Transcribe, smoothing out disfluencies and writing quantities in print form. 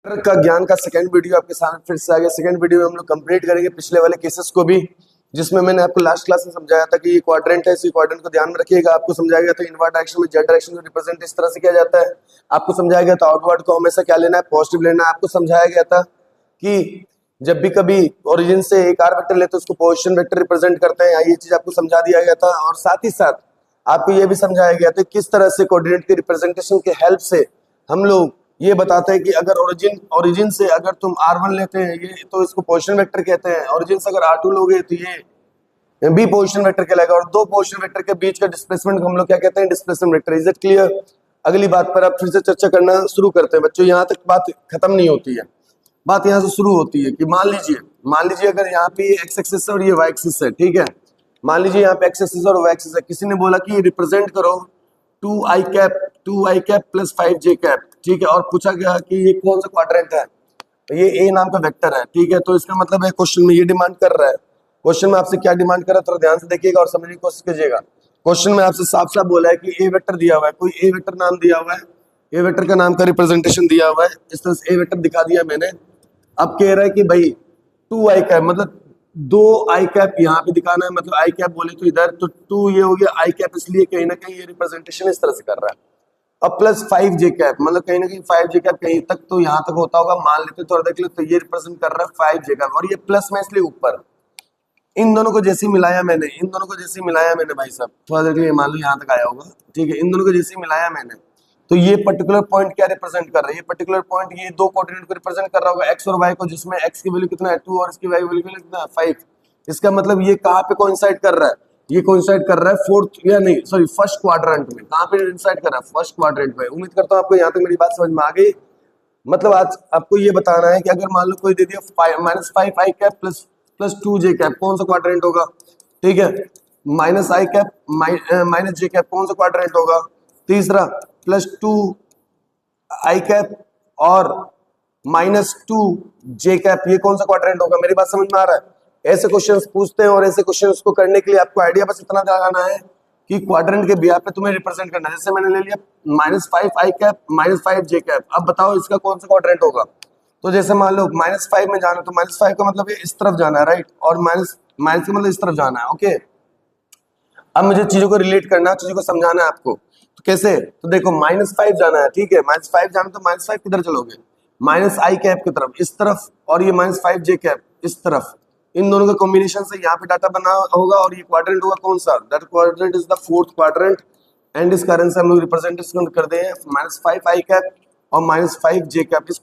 का ज्ञान का सेकंड वीडियो आपके सामने फिर से आ गया। सेकंड वीडियो में हम लोग कंप्लीट करेंगे पिछले वाले केसेस को भी, जिसमें मैंने आपको लास्ट क्लास में समझाया था कि ये क्वाड्रेंट है, इसी क्वाड्रेंट को ध्यान में रखिएगा। आपको समझाया गया था इनवर्ट डायरेक्शन में जेड डायरेक्शन को रिप्रेजेंट इस तरह से किया जाता है। आपको समझाया गया था आउटवर्ड को हमेशा क्या लेना है, पॉजिटिव लेना है। आपको समझाया गया था कि जब भी कभी ओरिजिन से एक आर वेक्टर लेते हैं उसको पोजीशन वेक्टर रिप्रेजेंट करते हैं, ये चीज आपको समझा दिया गया था। और साथ ही साथ आपको ये भी समझाया गया था किस तरह से कोऑर्डिनेट के रिप्रेजेंटेशन के हेल्प से हम लोग ये बताते हैं कि अगर ओरिजिन से अगर तुम r1 लेते हैं ये तो इसको पोजीशन वेक्टर कहते हैं, ओरिजिन से अगर r2 लोगे तो ये भी पोजीशन वेक्टर कहलाएगा। और दो पोजीशन वेक्टर के बीच का डिस्प्लेसमेंट को हम लोग क्या कहते हैं, displacement vector. Is it clear? अगली बात पर आप फिर से चर्चा करना शुरू करते हैं बच्चों। यहाँ तक बात खत्म नहीं होती है, बात यहाँ से शुरू होती है कि मान लीजिए अगर यहाँ पे एक्स एक्सिस है और ये वाई एक्सिस है, ठीक है। मान लीजिए यहाँ पे एक्स एक्सिस और वाई एक्सिस है, किसी ने बोला कि रिप्रेजेंट करो 2i cap plus 5j cap, ठीक है। और पूछा गया कि ये कौन सा क्वाड्रेंट है, तो ये ए नाम का वेक्टर है, ठीक है। तो इसका मतलब है क्वेश्चन में ये डिमांड कर रहा है, क्वेश्चन में आपसे क्या डिमांड कर रहा है थोड़ा ध्यान से देखिएगा और समझने की कोशिश कीजिएगा। क्वेश्चन में आपसे साफ साफ बोला है कि ए वेक्टर दिया हुआ है, कोई ए वेक्टर नाम दिया हुआ है, ए वेक्टर का नाम का रिप्रेजेंटेशन दिया हुआ है, इस तरह से ए वेक्टर दिखा दिया मैंने। अब कह रहा है कि भाई 2i कैप मतलब 2i कैप यहाँ पे दिखाना है, मतलब i कैप बोले तो इधर, तो 2 ये हो गया i कैप, इसलिए कहीं ना कहीं ये रिप्रेजेंटेशन इस तरह से कर रहा है। अब प्लस 5j कैप मतलब कहीं ना कहीं 5j कैप कहीं तक तो यहाँ तक होता होगा, मान लेते थोड़ा देख लो, तो ये रिप्रेजेंट कर रहा है 5j कैप और ये प्लस में इसलिए ऊपर। इन दोनों को जैसे मिलाया मैंने भाई साहब, थोड़ा देर के लिए मान लो यहाँ तक आया होगा, ठीक है। इन दोनों को जैसे मिलाया मैंने तो ये पर्टिकुलर पॉइंट क्या रिप्रेजेंट कर रहा है, ये पर्टिकुलर पॉइंट ये दो कोऑर्डिनेट को रिप्रेजेंट कर रहा होगा, एक्स और वाई को, जिसमें एक्स की वैल्यू कितना है 2 और इसकी वाई वैल्यू कितना है 5। इसका मतलब ये कहाँ पे कोइंसाइड कर रहा है, ये कोइंसाइड कर रहा है फोर्थ या नहीं सॉरी फर्स्ट क्वाड्रेंट में। कहाँ पे कोइंसाइड कर रहा है, फर्स्ट क्वाड्रेंट में। उम्मीद करता हूँ आपको यहाँ तक मेरी बात समझ में आ गई। मतलब आज आपको ये बताना है कि अगर मान लो कोई दे दिया -5i cap plus 2j cap, कौन सा क्वाड्रेंट होगा, ठीक है। -i कैप -j कैप कौन सा क्वाड्रेंट होगा, तीसरा प्लस 2i कैप और -2j कैप, ये कौन सा क्वाड्रेंट होगा। मेरी बात समझ में आ रहा है? ऐसे क्वेश्चंस पूछते हैं और ऐसे क्वेश्चंस को करने के लिए आपको आइडिया बस इतना लगाना है कि क्वाड्रेंट के बिहाफ पे तुम्हें रिप्रेजेंट करना है। जैसे मैंने ले लिया -5i कैप -5j कैप, अब बताओ इसका कौन सा क्वाड्रेंट होगा। तो जैसे मान लो -5 में जाना तो -5 का मतलब ये इस तरफ जाना है, राइट, और माइनस का मतलब इस तरफ जाना है, ओके। अब मुझे चीजों को रिलेट करना, चीजों को समझाना है आपको, तो कैसे, तो देखो -5 जाना है, ठीक है। -5 जाना तो -5 किधर चलोगे, -i कैप की तरफ, इस तरफ, और ये -5j कैप इस तरफ। इन दोनों का कॉम्बिनेशन से यहाँ पे डाटा बना होगा और ये क्वाड्रेंट होगा कौन सा, that quadrant is the fourth quadrant. And इस कारण से हम लोग रिप्रेजेंटेशन कर दे हैं -5i कैप और -5j कैप। इस